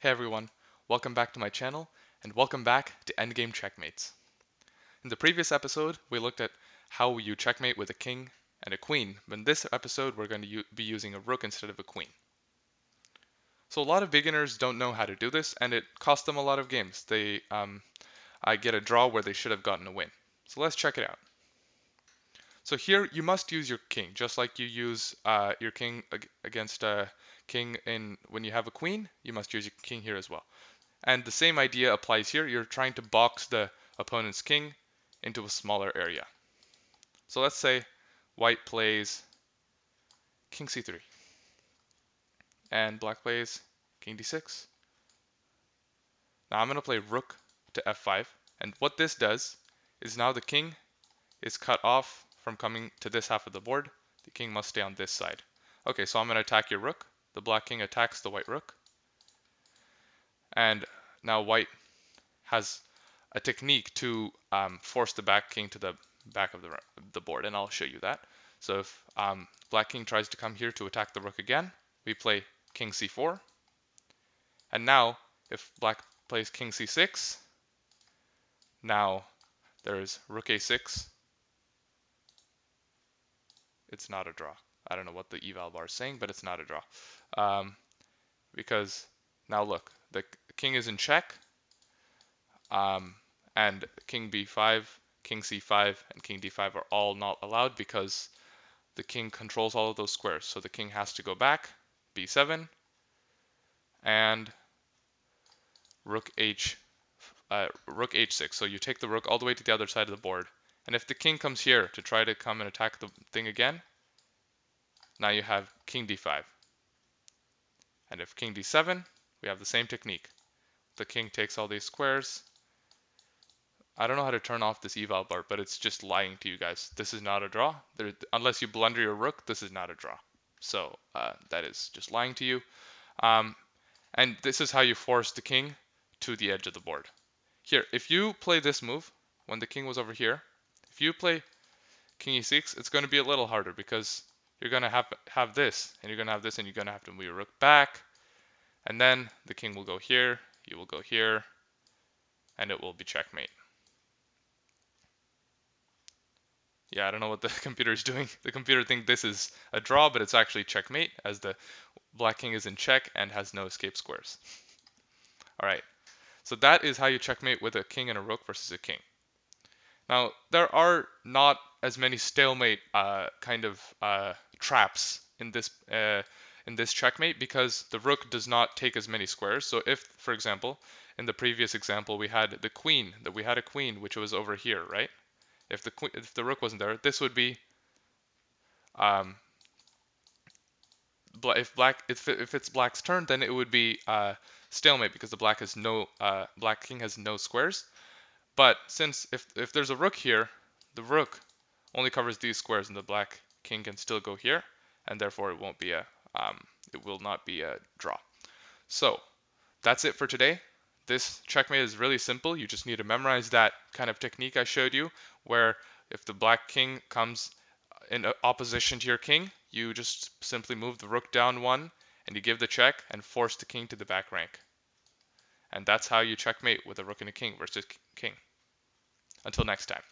Hey everyone, welcome back to my channel, and welcome back to Endgame Checkmates. In the previous episode, we looked at how you checkmate with a king and a queen, but in this episode we're going to be using a rook instead of a queen. So a lot of beginners don't know how to do this, and it costs them a lot of games. I get a draw where they should have gotten a win. So let's check it out. So here you must use your king, just like you use your king against a king when you have a queen, you must use your king here as well. And the same idea applies here. You're trying to box the opponent's king into a smaller area. So let's say white plays king c3 and black plays king d6. Now I'm going to play rook to f5, and what this does is now the king is cut off from coming to this half of the board. The king must stay on this side. Okay, so I'm going to attack your rook. The black king attacks the white rook, and now white has a technique to force the back king to the back of the board, and I'll show you that. So if black king tries to come here to attack the rook again, we play king c4, and now if black plays king c6, now there's rook a6. It's not a draw. I don't know what the eval bar is saying, but it's not a draw. Because now look, the king is in check, and king b5, king c5, and king d5 are all not allowed because the king controls all of those squares. So the king has to go back, b7, and rook rook h6. So you take the rook all the way to the other side of the board, and if the king comes here to try to come and attack the thing again, now you have king d5. And if king d7, we have the same technique. The king takes all these squares. I don't know how to turn off this eval bar, but it's just lying to you guys. This is not a draw. Unless you blunder your rook, this is not a draw. So that is just lying to you. Um, and this is how you force the king to the edge of the board. Here, if you play this move, when the king was over here, if you play king e6, it's going to be a little harder because you're going to have this, and you're going to have this, and you're going to have to move your rook back, and then the king will go here, you will go here, and it will be checkmate. Yeah, I don't know what the computer is doing. The computer thinks this is a draw, but it's actually checkmate as the black king is in check and has no escape squares. All right, so that is how you checkmate with a king and a rook versus a king. Now, there are not as many stalemate kind of traps in this checkmate because the rook does not take as many squares. So if, for example, in the previous example we had the queen, that we had a queen which was over here, right? If the rook wasn't there, this would be um, if it's black's turn, then it would be stalemate because the black king has no squares. But since if there's a rook here, the rook only covers these squares, and the black king can still go here, and therefore it will not be a draw. So that's it for today. This checkmate is really simple. You just need to memorize that kind of technique I showed you, where if the black king comes in opposition to your king, you just simply move the rook down one, and you give the check and force the king to the back rank. And that's how you checkmate with a rook and a king versus king. Until next time.